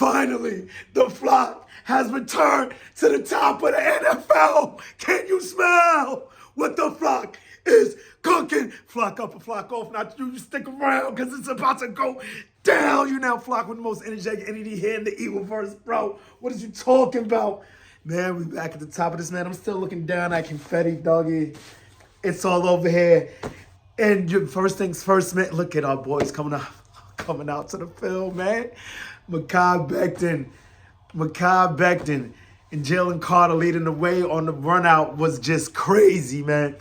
Finally, the flock has returned to the top of the NFL. Can you smell what the flock is cooking? Flock up and flock off. Now you stick around because it's about to go down. You now flock with the most energetic entity here in the Eagleverse, bro. What is you talking about? Man, we back at the top of this, man. I'm still looking down at confetti, doggy. It's all over here. And first things first, man, look at our boys coming out to the field, man. Mekhi Becton, and Jalen Carter leading the way on the run out was just crazy, man.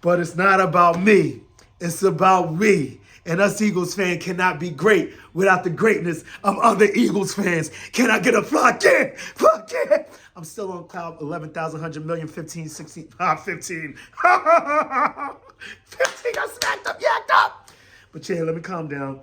But it's not about me. It's about we. And us Eagles fans cannot be great without the greatness of other Eagles fans. Can I get a flock in? Flock in! I'm still on cloud 11,000, 100 million, 15, 16, 15. 15, I smacked up, yacked up. But yeah, let me calm down.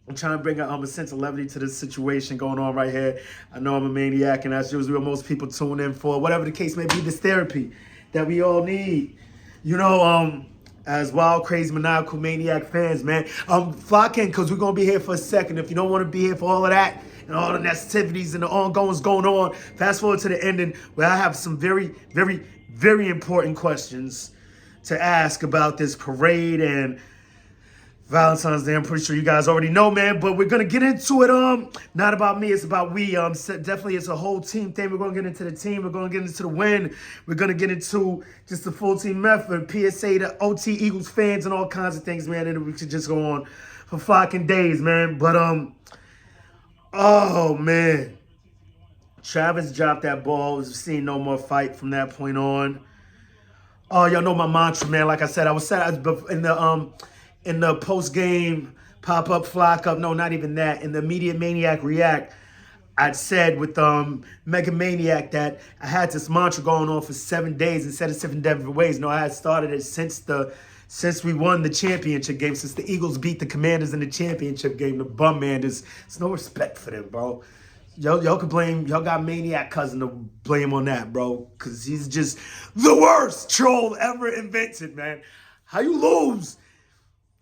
I'm trying to bring a sense of levity to this situation going on right here. I know I'm a maniac, and that's usually what most people tune in for. Whatever the case may be, this therapy that we all need. You know, as wild, crazy, maniacal, maniac fans, man. Flock in, because we're going to be here for a second. If you don't want to be here for all of that and all the festivities and the ongoings going on, fast forward to the ending where I have some very, very, very important questions to ask about this parade and Valentine's Day. I'm pretty sure you guys already know, man, but we're going to get into it. Not about me, it's about we. Definitely it's a whole team thing. We're going to get into the team. We're going to get into the win. We're going to get into just the full team effort, PSA to OT Eagles fans and all kinds of things, man. And we could just go on for fucking days, man. But, oh, man. Travis dropped that ball. We've seen no more fight from that point on. Oh, y'all know my mantra, man. Like I said, I was in the post-game pop-up, flock-up, no, not even that. In the Immediate Maniac React, I'd said with Mega Maniac that I had this mantra going on for 7 days and said it 7 different ways. No, I had started it since we won the championship game, since the Eagles beat the Commanders in the championship game, the bum Manders. There's no respect for them, bro. Y'all can blame, y'all got Maniac Cousin to blame on that, bro, because he's just the worst troll ever invented, man. How you lose?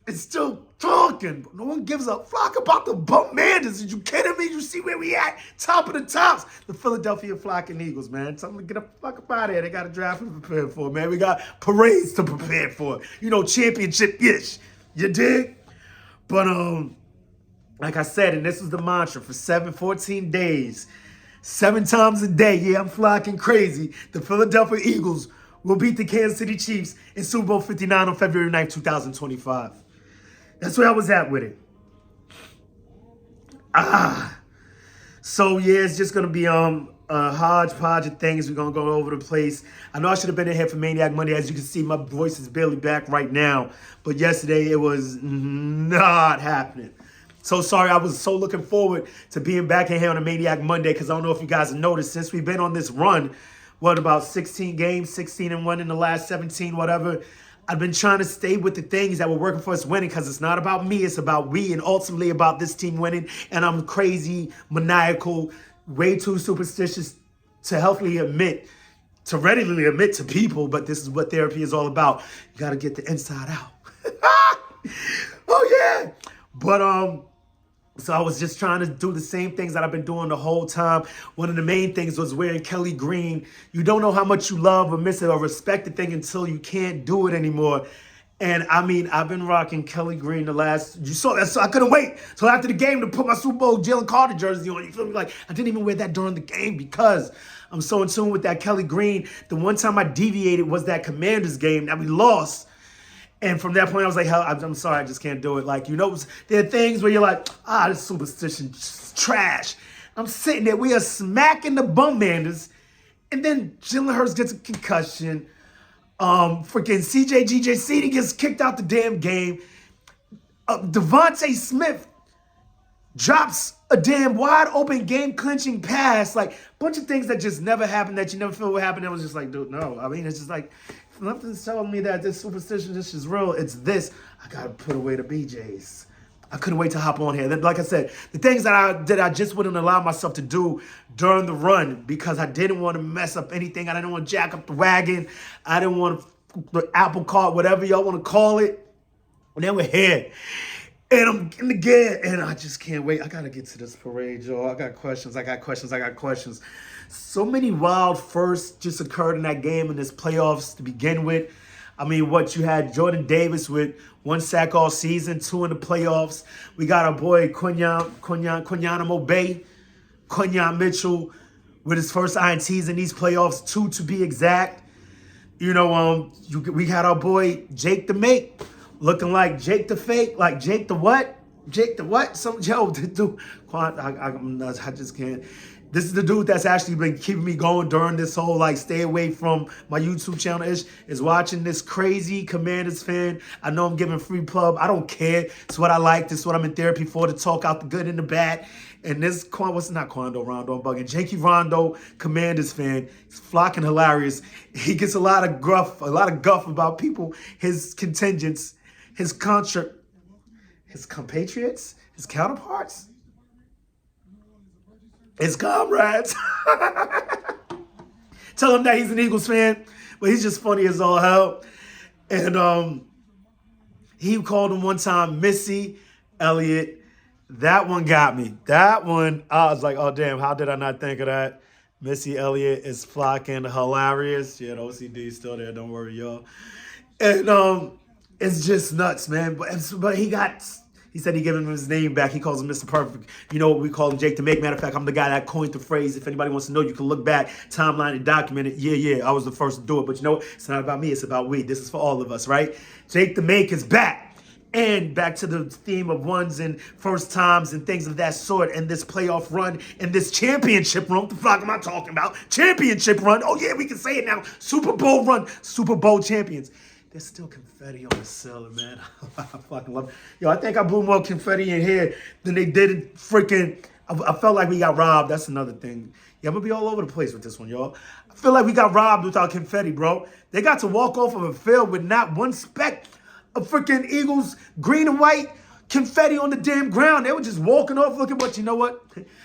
It's still talking. No one gives a fuck about the bum Manders. Are you kidding me? You see where we at? Top of the tops. The Philadelphia Flocking Eagles, man. Tell them to get the fuck up out of here. They got a draft to prepare for, man. We got parades to prepare for. You know, championship-ish. You dig? But, like I said, and this was the mantra for 14 days. 7 times a day. Yeah, I'm flocking crazy. The Philadelphia Eagles will beat the Kansas City Chiefs in Super Bowl 59 on February 9th, 2025. That's where I was at with it. So yeah, it's just gonna be a hodgepodge of things. We're gonna go over the place. I know I should have been in here for Maniac Monday. As you can see, my voice is barely back right now. But yesterday it was not happening. So sorry, I was so looking forward to being back in here on a Maniac Monday, because I don't know if you guys have noticed, since we've been on this run, what, about 16 games, 16-1 in the last 17, whatever. I've been trying to stay with the things that were working for us winning, because it's not about me, it's about we, and ultimately about this team winning. And I'm crazy, maniacal, way too superstitious to readily admit to people, but this is what therapy is all about. You got to get the inside out. Oh, yeah. But, so I was just trying to do the same things that I've been doing the whole time. One of the main things was wearing Kelly Green. You don't know how much you love or miss it or respect the thing until you can't do it anymore. And I mean, I've been rocking Kelly Green you saw that, so I couldn't wait till after the game to put my Super Bowl Jalen Carter jersey on. You feel me? Like, I didn't even wear that during the game because I'm so in tune with that Kelly Green. The one time I deviated was that Commanders game that we lost. And from that point, I was like, hell, I'm sorry, I just can't do it. Like, you know, there are things where you're like, this superstition trash. I'm sitting there, we are smacking the bum Manders, and then Jalen Hurts gets a concussion. Freaking GJ Seedy gets kicked out the damn game. Devontae Smith drops a damn wide open game clinching pass. Like, a bunch of things that just never happened, that you never feel would happen. I was just like, dude, no. I mean, it's just like, nothing's telling me that this superstition, this is real. It's this. I gotta put away the BJs. I couldn't wait to hop on here. Like I said, the things that I just wouldn't allow myself to do during the run, because I didn't want to mess up anything. I didn't want to jack up the wagon. I didn't want the apple cart, whatever y'all want to call it. And then we're here. And I'm getting again, and I just can't wait. I gotta get to this parade, y'all. I got questions. I got questions. I got questions. So many wild firsts just occurred in that game in this playoffs to begin with. I mean, what you had Jordan Davis with 1 sack all season, 2 in the playoffs. We got our boy Quinyan Bay, Quinyan Mitchell with his first INTs in these playoffs, 2 to be exact. We had our boy Jake the Make looking like Jake the Fake, like Jake the what? Jake the what? The dude. I'm nuts. I just can't. This is the dude that's actually been keeping me going during this whole like stay away from my YouTube channel is watching this crazy Commanders fan. I know I'm giving free pub. I don't care. It's what I like. This is what I'm in therapy for, to talk out the good and the bad. And this what's not Quando Rondo, I'm bugging. Jakey Rondo, Commanders fan, he's flocking hilarious. He gets a lot of guff about people, his contingents, his compatriots, his counterparts, his comrades. Tell him that he's an Eagles fan, but he's just funny as all hell. And he called him one time Missy Elliott. That one got me. That one, I was like, oh, damn, how did I not think of that? Missy Elliott is flocking hilarious. Yeah, the OCD is still there. Don't worry, y'all. And it's just nuts, man. But he said he gave him his name back. He calls him Mr. Perfect. You know what we call him, Jake the Make. Matter of fact, I'm the guy that coined the phrase. If anybody wants to know, you can look back, timeline, and document it. Yeah, I was the first to do it. But you know what? It's not about me. It's about we. This is for all of us, right? Jake the Make is back. And back to the theme of ones and first times and things of that sort, and this playoff run and this championship run. What the fuck am I talking about? Championship run. Oh, yeah, we can say it now. Super Bowl run. Super Bowl champions. There's still confetti on the ceiling, man. I fucking love it. Yo, I think I blew more confetti in here than they did in freaking... I felt like we got robbed. That's another thing. Yeah, I'm going to be all over the place with this one, y'all. I feel like we got robbed with our confetti, bro. They got to walk off of a field with not one speck of freaking Eagles green and white confetti on the damn ground. They were just walking off looking, but you know what?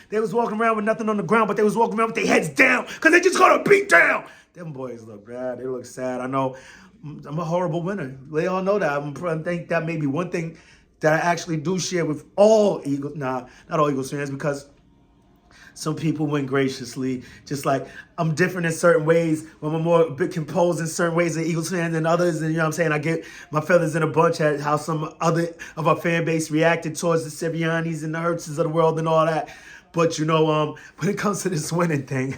They was walking around with nothing on the ground, but they was walking around with their heads down because they just got a beat down. Them boys look bad. They look sad. I know I'm a horrible winner. They all know that. I think that may be one thing that I actually do share with all Eagles. Nah, not all Eagles fans, because some people win graciously. Just like I'm different in certain ways. I'm a bit composed in certain ways than Eagles fans and others. And you know what I'm saying? I get my feathers in a bunch at how some other of our fan base reacted towards the Siriannis and the Hurtses of the world and all that. But you know, when it comes to this winning thing,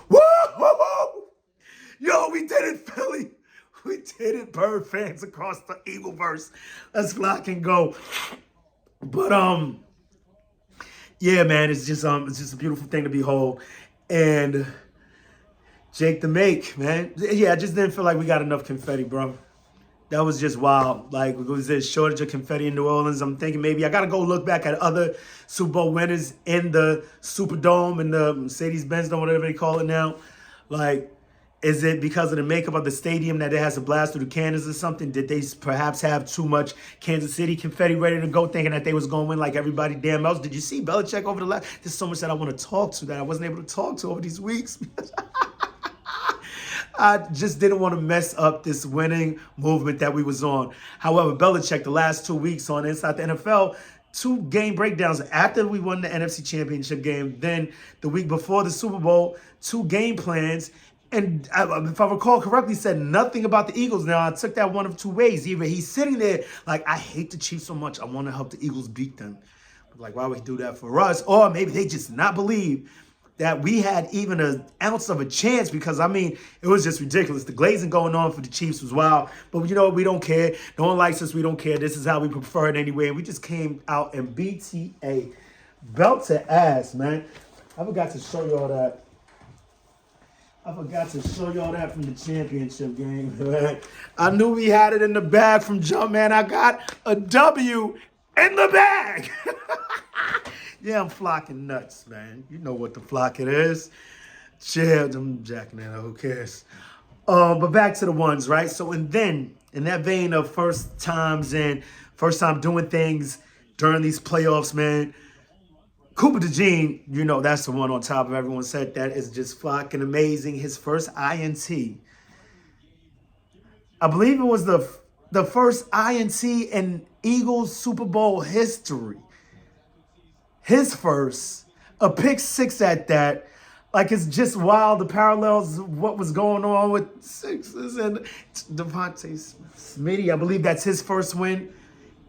woo! Yo, we did it, Philly. We did it, Bird fans across the Eagleverse. Let's flock and go. But yeah, man, it's just a beautiful thing to behold. And Jake the Make, man. Yeah, I just didn't feel like we got enough confetti, bro. That was just wild. Like, was there a shortage of confetti in New Orleans? I'm thinking maybe I got to go look back at other Super Bowl winners in the Superdome and the Mercedes-Benz Dome, whatever they call it now. Like, is it because of the makeup of the stadium that it has a blast through the cannons or something? Did they perhaps have too much Kansas City confetti ready to go, thinking that they was going to win like everybody damn else? Did you see Belichick over the last? There's so much that I want to talk to that I wasn't able to talk to over these weeks. I just didn't want to mess up this winning movement that we was on. However, Belichick, the last 2 weeks on Inside the NFL, 2 game breakdowns after we won the NFC Championship game. Then the week before the Super Bowl, 2 game plans. And if I recall correctly, said nothing about the Eagles. Now, I took that one of 2 ways. Either he's sitting there like, I hate the Chiefs so much, I want to help the Eagles beat them. Like, why would he do that for us? Or maybe they just not believe that we had even an ounce of a chance, because, I mean, it was just ridiculous. The glazing going on for the Chiefs was wild. But, you know, we don't care. No one likes us. We don't care. This is how we prefer it anyway. And we just came out and BTA. Belt to ass, man. I forgot to show you all that. From the championship game, man. I knew we had it in the bag from jump, man. I got a W in the bag. Yeah, I'm flocking nuts, man. You know what the flock it is. Chill, I'm jacking it. Who cares? But back to the ones, right? So, and then in that vein of first time doing things during these playoffs, man. Cooper DeJean, you know, that's the one on top of everyone's set. That is just fucking amazing. His first INT. I believe it was the The first INT in Eagles Super Bowl history. His first, a pick six at that. Like, it's just wild, the parallels of what was going on with Sixers and Devontae Smitty. I believe that's his first win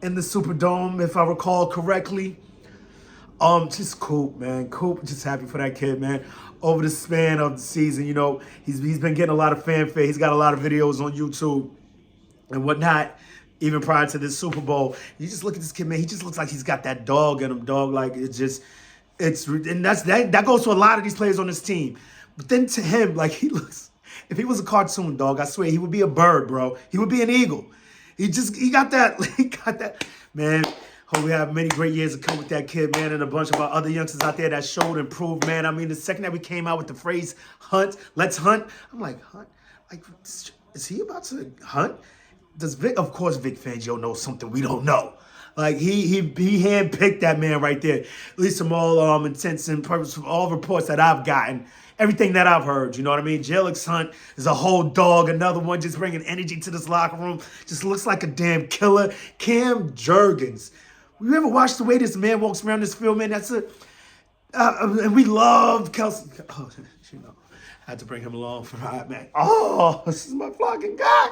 in the Superdome, if I recall correctly. Just Coop, man. Coop, just happy for that kid, man. Over the span of the season, he's been getting a lot of fanfare. He's got a lot of videos on YouTube and whatnot, even prior to this Super Bowl. You just look at this kid, man. He just looks like he's got that dog in him, dog. Like, and that goes to a lot of these players on this team. But then to him, like, if he was a cartoon, dog, I swear he would be a bird, bro. He would be an eagle. He got that, man. Hope we have many great years to come with that kid, man, and a bunch of our other youngsters out there that showed improved, man. I mean, the second that we came out with the phrase "hunt," let's hunt. I'm like, hunt? Like, is he about to hunt? Does Vic? Of course, Vic Fangio knows something we don't know. Like, he handpicked that man right there. At least from all intents and purposes, from all reports that I've gotten, everything that I've heard, you know what I mean? Jalen Hunt is a whole dog, another one just bringing energy to this locker room. Just looks like a damn killer. Cam Jurgens. You ever watch the way this man walks around this field, man? And we love Kelsey. Oh, I had to bring him along for right, man. Oh, this is my fucking guy.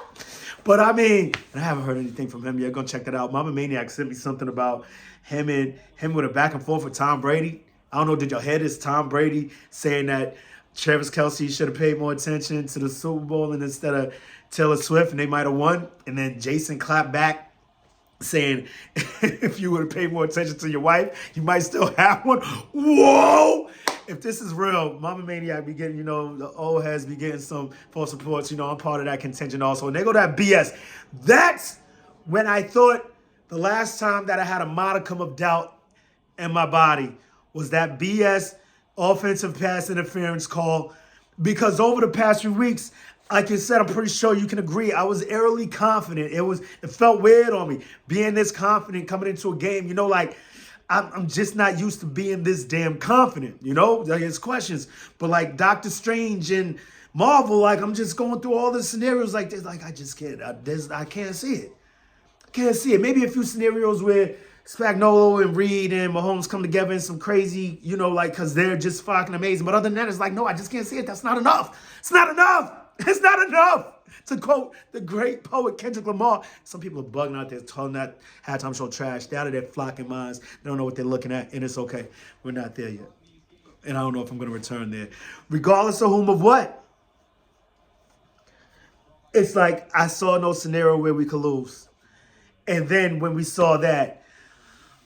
But I mean, I haven't heard anything from him yet. Go check that out. Mama Maniac sent me something about him with a back and forth with Tom Brady. I don't know, did y'all hear this? Tom Brady saying that Travis Kelce should have paid more attention to the Super Bowl and instead of Taylor Swift, and they might have won. And then Jason clapped back, saying, if you would have paid more attention to your wife, you might still have one. Whoa! If this is real, Mama Maniac be getting, the old heads be getting some false reports. I'm part of that contingent also. And they go to that BS. That's when I thought the last time that I had a modicum of doubt in my body was that BS offensive pass interference call. Because over the past few weeks, like you said, I'm pretty sure you can agree, I was eerily confident. It felt weird on me, being this confident coming into a game. Like, I'm just not used to being this damn confident, There's questions. But like Doctor Strange and Marvel, like, I'm just going through all the scenarios like this. Like, I just can't, I can't see it. I can't see it. Maybe a few scenarios where Spagnuolo and Reed and Mahomes come together in some crazy, because they're just fucking amazing. But other than that, it's like, no, I just can't see it. That's not enough. It's not enough. It's not enough. To quote the great poet Kendrick Lamar, some people are bugging out there telling that halftime show trash. They're out of their flocking minds. They don't know what they're looking at, and it's okay. We're not there yet. And I don't know if I'm going to return there. Regardless of whom of what, it's like I saw no scenario where we could lose. And then when we saw that,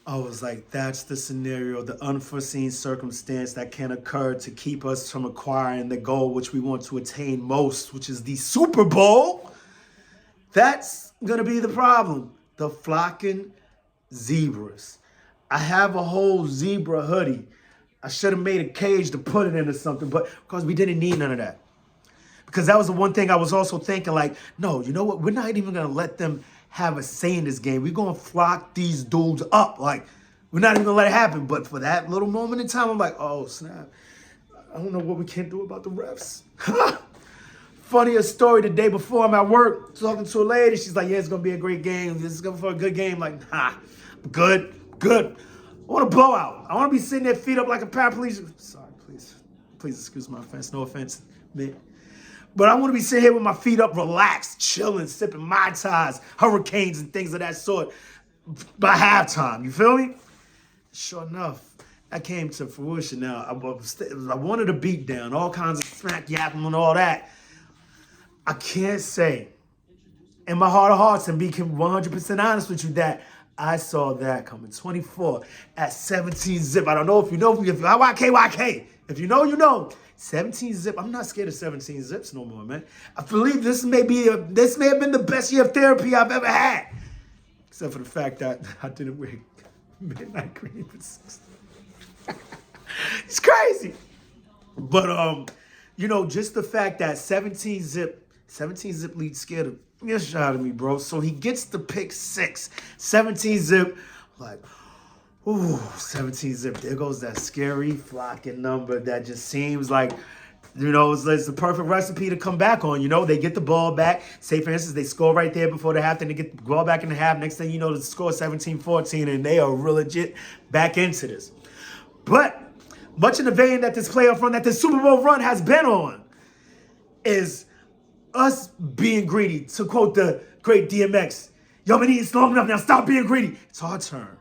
I was like, that's the scenario, the unforeseen circumstance that can occur to keep us from acquiring the goal which we want to attain most, which is the Super Bowl. That's going to be the problem. The flocking zebras. I have a whole zebra hoodie. I should have made a cage to put it into something, but because we didn't need none of that. Because that was the one thing I was also thinking, like, no, you know what? We're not even going to let them have a say in this game. We're going to flock these dudes up. Like, we're not even going to let it happen. But for that little moment in time, I'm like, oh, snap. I don't know what we can't do about the refs. Funniest story, the day before, I'm at work talking to a lady. She's like, yeah, it's going to be a great game. This is going for a good game. Like, good. I want to blow out. I want to be sitting there feet up like a paraplegic. Sorry, please excuse my offense. No offense, man. But I want to be sitting here with my feet up, relaxed, chilling, sipping Mai Tais, hurricanes, and things of that sort by halftime. You feel me? Sure enough, that came to fruition now. I wanted a beat down, all kinds of smack yapping and all that. I can't say, in my heart of hearts, and be 100% honest with you, that I saw that coming. 24 at 17 zip. I don't know if you know, if YK. If you know, you know. 17 zip. I'm not scared of 17 zips no more, man. I believe this may have been the best year of therapy I've ever had. Except for the fact that I didn't wear midnight green for 6. It's crazy. But just the fact that 17 zip lead scared the shit out of me, bro. So he gets the pick 6. 17 zip, like, ooh, 17 zip. There goes that scary flocking number that just seems like It's the perfect recipe to come back on. They get the ball back. Say, for instance, they score right there before the half, then they get the ball back in the half. Next thing you know, the score 17-14, and they are real legit back into this. But much in the vein that this playoff run, that this Super Bowl run has been on, is us being greedy. To quote the great DMX, yo, man, it's long enough now. Stop being greedy. It's our turn.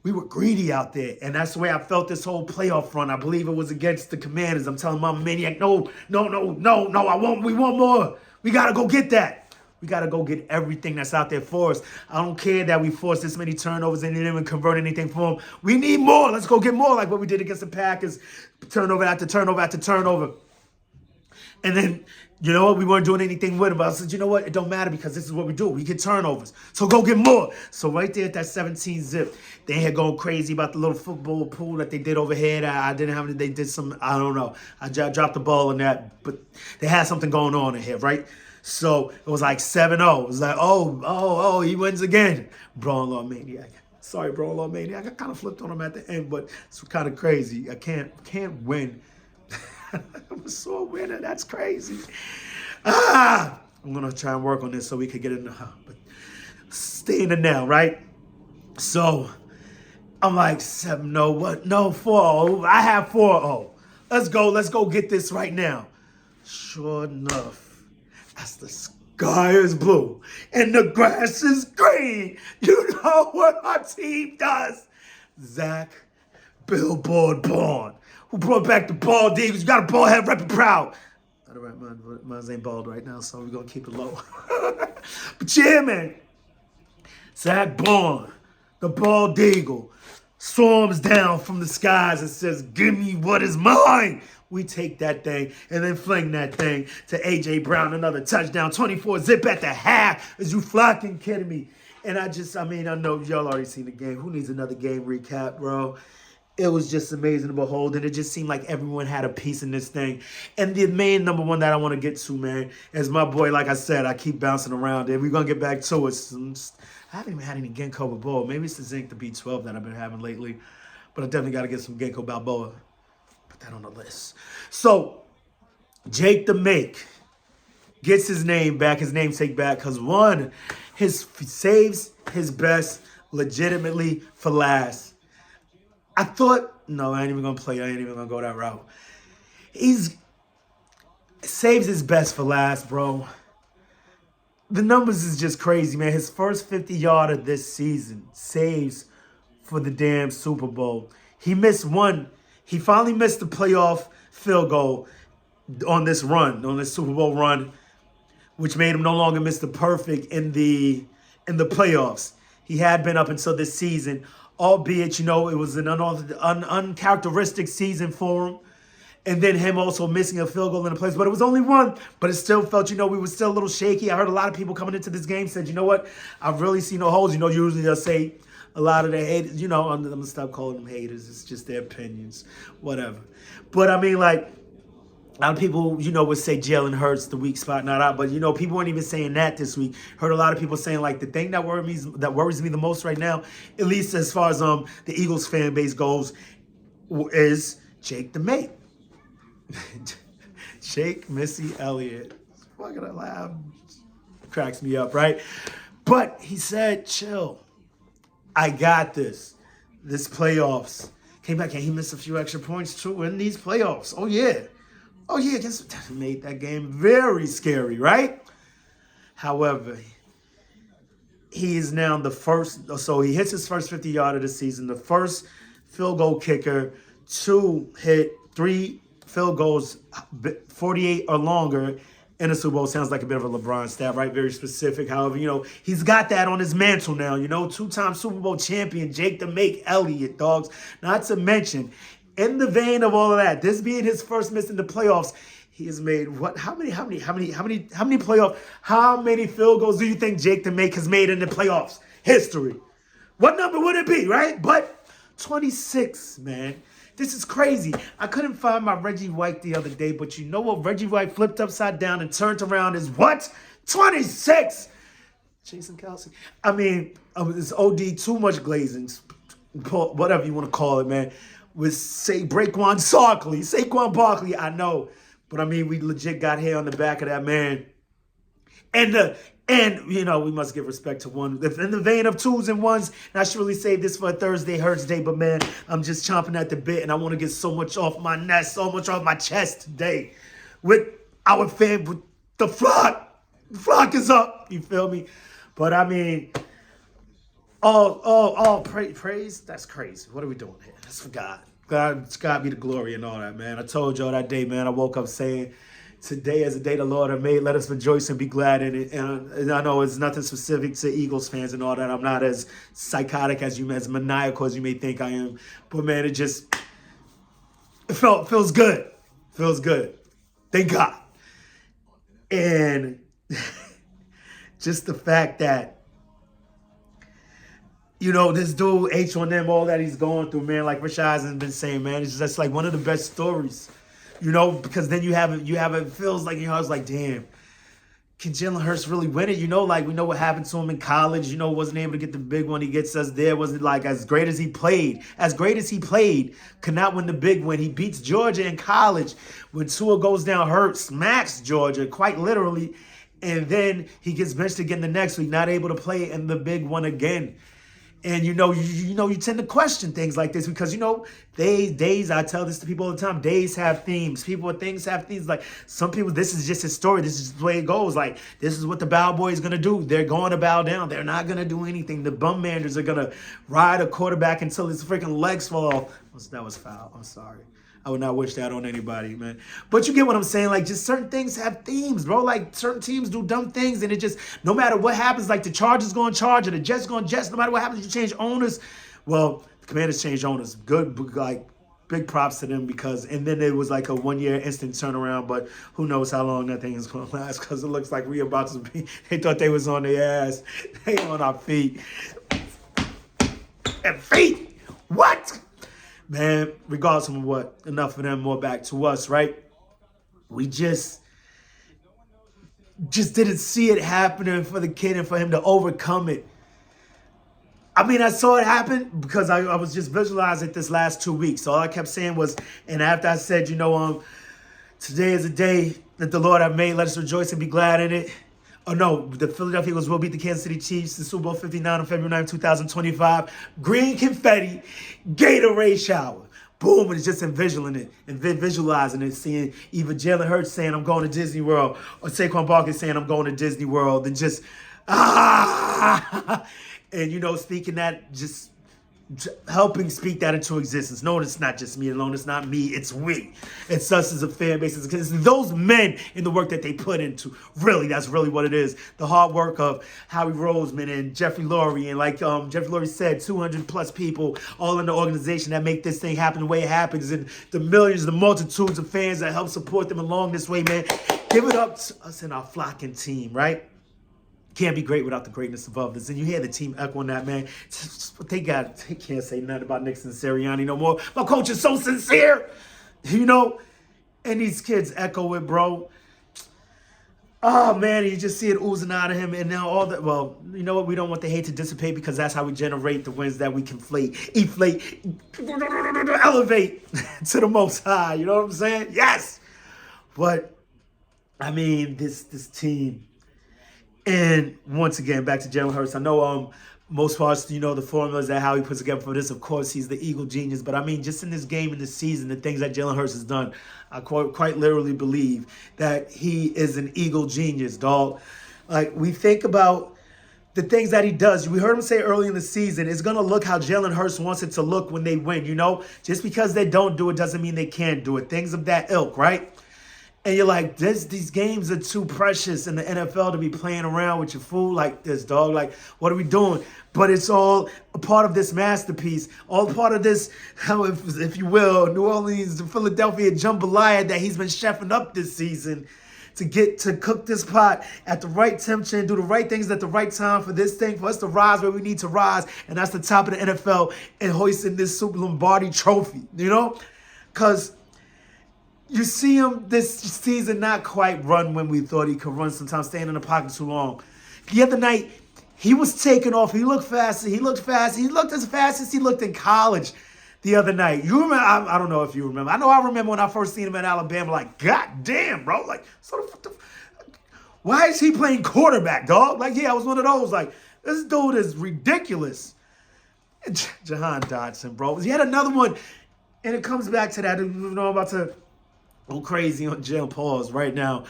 We were greedy out there, and that's the way I felt this whole playoff run. I believe it was against the Commanders. I'm telling Mama Maniac, no, we want more. We got to go get that. We got to go get everything that's out there for us. I don't care that we forced this many turnovers and didn't even convert anything for them. We need more. Let's go get more, like what we did against the Packers. Turnover after turnover after turnover. And then, you know what? We weren't doing anything with it. But I said, you know what? It don't matter because this is what we do. We get turnovers. So go get more. So right there at that 17 zip, they had gone crazy about the little football pool that they did over here. I didn't have it. They did some, I don't know. I dropped the ball on that. But they had something going on in here, right? So it was like 7-0. It was like, oh, he wins again. Brawling Law Maniac. Sorry, Brawling Law Maniac. I kind of flipped on him at the end, but it's kind of crazy. I can't win. I'm a sore winner. That's crazy. I'm going to try and work on this so we could get in the but stay in the now, right? So I'm like 7-0. What? No, 4-0. I have 4-0. Let's go get this right now. Sure enough, as the sky is blue and the grass is green, you know what our team does. Zach Billboard Bond, who brought back the bald Eagles. You got a bald head, repping proud. All right, mine ain't bald right now, so we're going to keep it low. But yeah, man. Zach Bond, the bald eagle, storms down from the skies and says, give me what is mine. We take that thing and then fling that thing to A.J. Brown, another touchdown, 24 zip at the half. Is you fucking kidding me? And I know y'all already seen the game. Who needs another game recap, bro? It was just amazing to behold, and it just seemed like everyone had a piece in this thing. And the main number one that I want to get to, man, is my boy. Like I said, I keep bouncing around, and we're going to get back to it. I haven't even had any Ginkgo Balboa. Maybe it's the Zinc, the B12 that I've been having lately. But I definitely got to get some Ginkgo Balboa. Put that on the list. So, Jake the Make gets his name back, his namesake back, because one, saves his best legitimately for last. I thought, no, I ain't even going to play. I ain't even going to go that route. Saves his best for last, bro. The numbers is just crazy, man. His first 50-yarder this season saves for the damn Super Bowl. He missed one. He finally missed the playoff field goal on this run, on this Super Bowl run, which made him no longer miss the perfect in the playoffs. He had been up until this season, albeit, it was an uncharacteristic season for him. And then him also missing a field goal in the place. But it was only one. But it still felt, we were still a little shaky. I heard a lot of people coming into this game said, you know what? I've really seen no holes. Usually they'll say a lot of the haters, I'm going to stop calling them haters. It's just their opinions. Whatever. But a lot of people, would say Jalen Hurts the weak spot, not out. But, people weren't even saying that this week. Heard a lot of people saying, the thing that worries me the most right now, at least as far as the Eagles fan base goes, is Jake the Mate. Jake Missy Elliott. Fucking laugh. Cracks me up, right? But he said, chill. I got this. This playoffs. Came back and he missed a few extra points too in these playoffs. Oh, yeah. Just made that game very scary, right? However, he is now the first, so he hits his first 50-yarder of the season, the first field goal kicker to hit 3 field goals 48 or longer in a Super Bowl. Sounds like a bit of a LeBron stat, right? Very specific. However, he's got that on his mantle now. 2-time Super Bowl champion, Jake the Make Elliott, dogs. Not to mention, in the vein of all of that, this being his first miss in the playoffs, he has made what? How many field goals do you think Jake the Make has made in the playoffs? History. What number would it be, right? But 26, man. This is crazy. I couldn't find my Reggie White the other day, but you know what Reggie White flipped upside down and turned around is what? 26! Jason Kelsey. It's OD, too much glazing. Whatever you want to call it, man. With, Saquon Barkley. I know. But I mean, we legit got hair on the back of that man. And you know, we must give respect to one. In the vein of twos and ones, and I should really save this for a Thursday Hurts day, but man, I'm just chomping at the bit, and I want to get so much off my nest, so much off my chest today with our fan, with the flock. The flock is up, you feel me? But I mean, praise, that's crazy. What are we doing here? That's for God. God be the glory and all that, man. I told y'all that day, man, I woke up saying, today is the day the Lord has made. Let us rejoice and be glad in it. And I know it's nothing specific to Eagles fans and all that. I'm not as psychotic as maniacal as you may think I am. But man, it feels good. Feels good. Thank God. And just the fact that, you know, this dude, H1M, all that he's going through, man, like Rich Eisen's been saying, man, it's just like one of the best stories. You know, because then you have it feels like, you know, I was like, damn, can Jalen Hurts really win it? You know, like we know what happened to him in college, you know, wasn't able to get the big one. He gets us there. Wasn't like as great as he played, could not win the big one. He beats Georgia in college when Tua goes down hurt, smacks Georgia quite literally. And then he gets benched again the next week, not able to play in the big one again. And you tend to question things like this because, you know, days, I tell this to people all the time, days have themes. People with things have themes. Like some people, this is just his story. This is the way it goes. Like, this is what the Bow Boys going to do. They're going to bow down. They're not going to do anything. The bum managers are going to ride a quarterback until his freaking legs fall off. That was foul. I'm sorry. I would not wish that on anybody, man. But you get what I'm saying? Like, just certain things have themes, bro. Like, certain teams do dumb things, and it just, no matter what happens, like the Chargers going Charger, the Jets going Jets, no matter what happens, you change owners. Well, the Commanders changed owners. Good, like, big props to them because, and then it was like a 1 year instant turnaround, but who knows how long that thing is going to last because it looks like we about to be, they thought they was on their ass. They on our feet. And feet? What? Man, regardless of what, enough of them, more back to us, right? We just didn't see it happening for the kid and for him to overcome it. I mean, I saw it happen because I was just visualizing it this last 2 weeks. So all I kept saying was, and after I said, you know, today is a day that the Lord have made. Let us rejoice and be glad in it. Oh, no, the Philadelphia Eagles will beat the Kansas City Chiefs in Super Bowl 59 on February 9, 2025. Green confetti, Gatorade shower. Boom, and it's just visualizing it, seeing either Jalen Hurts saying, I'm going to Disney World, or Saquon Barkley saying, I'm going to Disney World, and just, and, you know, speaking that, just helping speak that into existence. No, it's not just me alone. It's not me. It's we. It's us as a fan base. It's those men in the work that they put into. Really, that's really what it is. The hard work of Howie Roseman and Jeffrey Lurie. And like Jeffrey Lurie said, 200 plus people all in the organization that make this thing happen the way it happens. And the millions, the multitudes of fans that help support them along this way, man. Give it up to us and our flocking team, right? Can't be great without the greatness of others. And you hear the team echoing that, man. They can't say nothing about Nick Sirianni no more. My coach is so sincere, you know? And these kids echo it, bro. Oh, man, you just see it oozing out of him. And now all that, well, you know what? We don't want the hate to dissipate because that's how we generate the wins that we conflate, inflate, elevate to the most high. You know what I'm saying? Yes. But, I mean, this team. And once again, back to Jalen Hurts. I know most parts, you know, the formulas that how he puts together for this. Of course, he's the Eagle genius. But, I mean, just in this game, in this season, the things that Jalen Hurts has done, I quite literally believe that he is an Eagle genius, dog. Like, we think about the things that he does. We heard him say early in the season, it's going to look how Jalen Hurts wants it to look when they win, you know? Just because they don't do it doesn't mean they can't do it. Things of that ilk, right? And you're like, these games are too precious in the NFL to be playing around with your fool like this, dog. Like, what are we doing? But it's all a part of this masterpiece, all part of this, if you will, New Orleans to Philadelphia jambalaya that he's been chefing up this season to cook this pot at the right temperature and do the right things at the right time for this thing, for us to rise where we need to rise. And that's the top of the NFL and hoisting this Super Lombardi trophy, you know? Because you see him this season not quite run when we thought he could run, sometimes staying in the pocket too long. The other night, he was taking off. He looked fast. He looked as fast as he looked in college. the other night. You remember? I don't know if you remember. I know I remember when I first seen him in Alabama. Like, God damn, bro. Like, why is he playing quarterback, dog? Like, yeah, I was one of those. Like, this dude is ridiculous. Jahan Dotson, bro. He had another one, and it comes back to that. I'm about to go crazy on Jalen Pauls right now.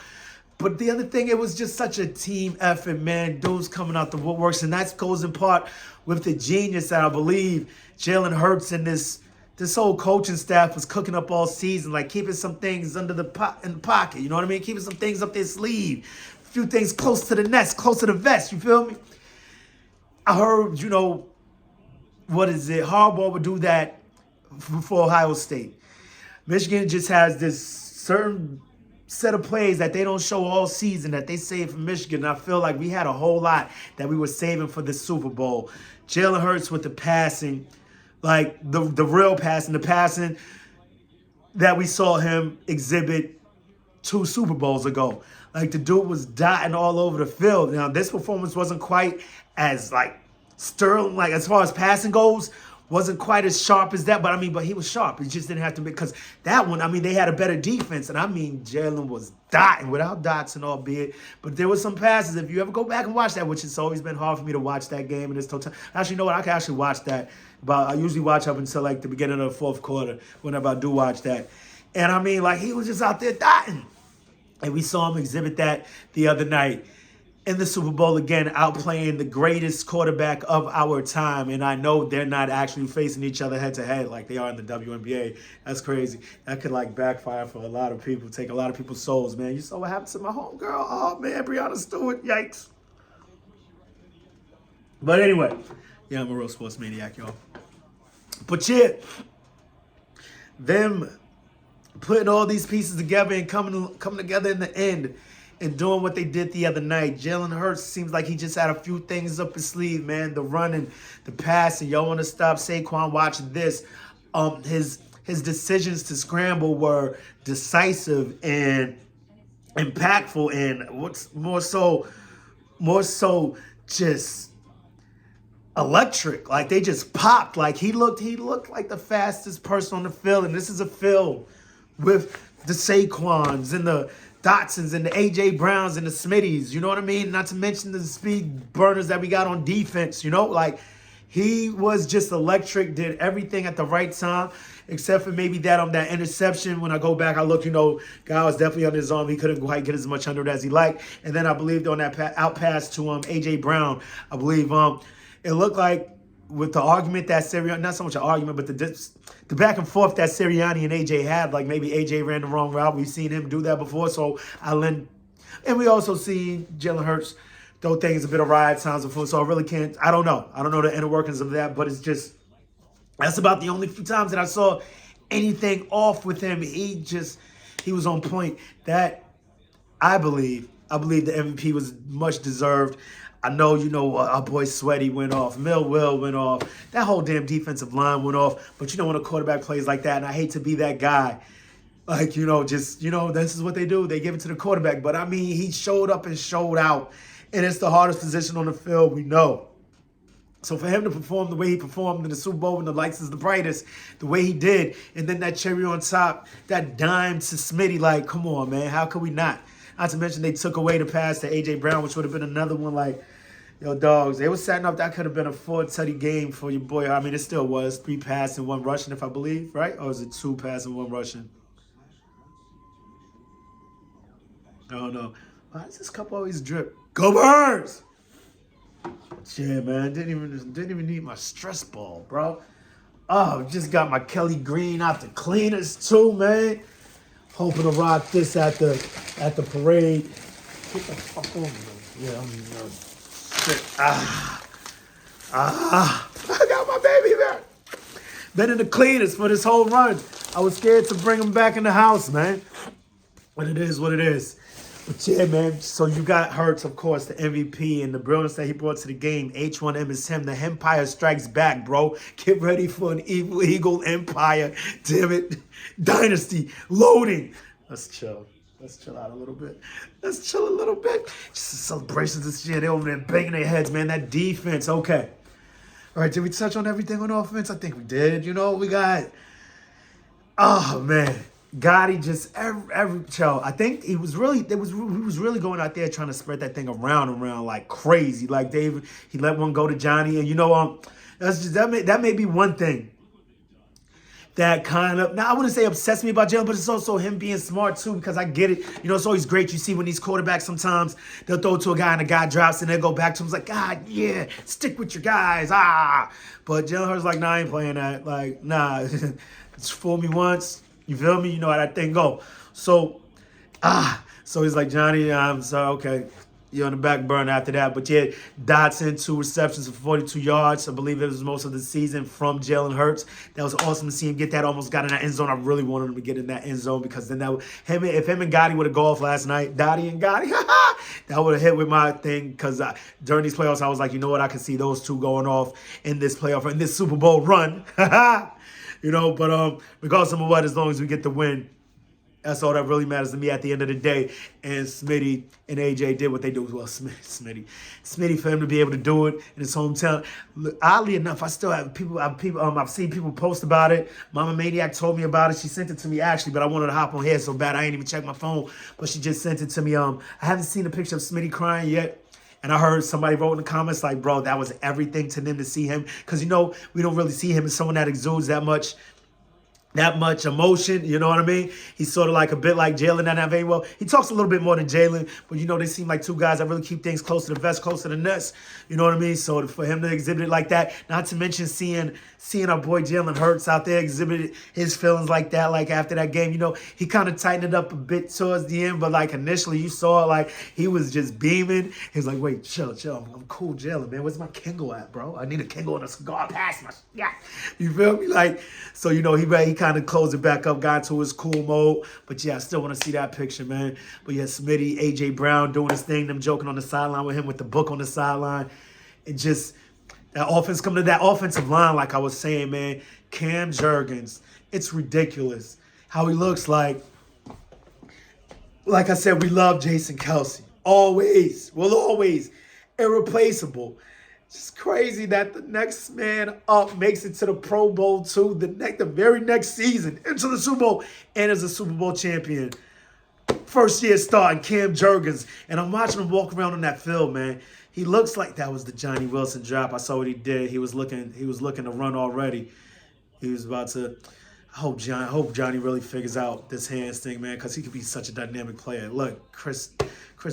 But the other thing, it was just such a team effort, man. Dudes coming out the woodworks, and that goes in part with the genius that I believe Jalen Hurts and this whole coaching staff was cooking up all season, like keeping some things under in the pocket. You know what I mean? Keeping some things up their sleeve, a few things close to the nest, close to the vest. You feel me? I heard, what is it? Harbaugh would do that for Ohio State. Michigan just has this certain set of plays that they don't show all season that they save for Michigan. And I feel like we had a whole lot that we were saving for the Super Bowl. Jalen Hurts with the passing, like the real passing, the passing that we saw him exhibit 2 Super Bowls ago. Like the dude was dotting all over the field. Now this performance wasn't quite as like sterling, like as far as passing goes, wasn't quite as sharp as that, but he was sharp. He just didn't have to because that one, they had a better defense, and Jalen was dotting without Dotson, albeit, but there was some passes. If you ever go back and watch that, which it's always been hard for me to watch that game in this total. Actually, you know what? I can actually watch that. But I usually watch up until like the beginning of the fourth quarter whenever I do watch that. And he was just out there dotting, and we saw him exhibit that the other night in the Super Bowl again, outplaying the greatest quarterback of our time. And I know they're not actually facing each other head to head like they are in the WNBA. That's crazy. That could backfire for a lot of people, take a lot of people's souls, man. You saw what happened to my homegirl? Oh, man, Breonna Stewart. Yikes. But anyway, yeah, I'm a real sports maniac, y'all. But yeah, them putting all these pieces together and coming together in the end and doing what they did the other night. Jalen Hurts seems like he just had a few things up his sleeve, man. The running, the passing. Y'all want to stop Saquon watching this. His decisions to scramble were decisive and impactful, and what's more so just electric. Like they just popped. Like he looked like the fastest person on the field, and this is a field with the Saquons and the Dotsons and the AJ Browns and the Smitties, you know what I mean? Not to mention the speed burners that we got on defense, he was just electric, did everything at the right time, except for maybe that interception. When I go back, I look, guy was definitely on his arm. He couldn't quite get as much under it as he liked. And then I believe on that out pass to AJ Brown, I believe it looked like with the argument that Sirianni, not so much an argument, but the back and forth that Sirianni and AJ had, like maybe AJ ran the wrong route. We've seen him do that before, and we also see Jalen Hurts throw things a bit of ride times before, so I really can't, I don't know the inner workings of that, but that's about the only few times that I saw anything off with him. He was on point. That, I believe the MVP was much deserved. I know, our boy Sweaty went off. Will went off. That whole damn defensive line went off. But when a quarterback plays like that, and I hate to be that guy, this is what they do. They give it to the quarterback. But, he showed up and showed out. And it's the hardest position on the field, we know. So for him to perform the way he performed in the Super Bowl when the lights is the brightest, the way he did, and then that cherry on top, that dime to Smitty, come on, man. How could we not? Not to mention they took away the pass to A.J. Brown, which would have been another one yo, dogs, they were setting up. That could have been a 4-tutty game for your boy. It still was. 3 passing, 1 rushing, if I believe, right? Or is it 2 passing, 1 rushing? I don't know. Why does this cup always drip? Go Birds! Yeah, man. Didn't even need my stress ball, bro. Oh, just got my Kelly Green out the cleaners too, man. Hoping to rock this at the parade. Get the fuck over, man. Yeah, shit. I got my baby back. Been in the cleaners for this whole run. I was scared to bring him back in the house, man. But it is what it is. But yeah, man, so you got Hurts, of course, the MVP, and the brilliance that he brought to the game. H1M is him. The Empire strikes back, bro. Get ready for an evil eagle empire. Damn it. Dynasty. Loading. Let's chill. Let's chill out a little bit. Let's chill a little bit. Just the celebrations this year. They over there banging their heads, man. That defense. Okay. All right, did we touch on everything on offense? I think we did. We got, oh man, Gotti just every show. I think he was really going out there trying to spread that thing around like crazy. Like he let one go to Johnny, and that's just that may be one thing that kind of, now I wouldn't say obsessed me about Jalen, but it's also him being smart too, because I get it. It's always great. You see when these quarterbacks, sometimes they'll throw to a guy and the guy drops and they'll go back to him. It's like, God, yeah, stick with your guys. But Jalen Hurts like, nah, I ain't playing that. Like, nah, it's fool me once. You feel me? You know how that thing go. So he's like, Johnny, I'm sorry, okay. You're on the back burner after that. But yeah, Dotson, 2 receptions for 42 yards. I believe it was most of the season from Jalen Hurts. That was awesome to see him get that. Almost got in that end zone. I really wanted him to get in that end zone, because then if him and Gotti would have gone off last night, Dottie and Gotti, that would have hit with my thing. Because during these playoffs, I was like, you know what? I can see those two going off in this playoff, in this Super Bowl run. But regardless of what, as long as we get the win, that's all that really matters to me at the end of the day. And Smitty and AJ did what they do. Well, Smitty for him to be able to do it in his hometown. Look, oddly enough, I still have people. I've seen people post about it. Mama Maniac told me about it. She sent it to me actually, but I wanted to hop on here so bad I ain't even check my phone. But she just sent it to me. I haven't seen a picture of Smitty crying yet. And I heard somebody wrote in the comments like, bro, that was everything to them to see him. Because, we don't really see him as someone that exudes that much emotion, you know what I mean? He's sort of like a bit like Jalen in that vein. Well, he talks a little bit more than Jalen, but they seem like two guys that really keep things close to the vest, close to the nuts. You know what I mean? So for him to exhibit it like that, not to mention seeing our boy Jalen Hurts out there exhibit his feelings like that, like after that game, he kind of tightened it up a bit towards the end, but like initially you saw like he was just beaming. He was like, wait, chill. I'm cool, Jalen, man. Where's my Kingo at, bro? I need a Kingo and a cigar past my, yeah. You feel me? Like, so, he kind of closed it back up, got into his cool mode. But yeah, I still want to see that picture, man. But yeah, Smitty, AJ Brown doing his thing, them joking on the sideline with him with the book on the sideline. And just that offense coming to that offensive line, like I was saying, man. Cam Jurgens, it's ridiculous how he looks like. Like I said, we love Jason Kelce. Always. Will always. Irreplaceable. It's crazy that the next man up makes it to the Pro Bowl too, the very next season, into the Super Bowl, and is a Super Bowl champion. First year starting Cam Jurgens, and I'm watching him walk around on that field, man. He looks like that was the Johnny Wilson drop. I saw what he did. He was looking to run already. He was about to. I hope Johnny really figures out this hands thing, man, because he could be such a dynamic player. Look, Chris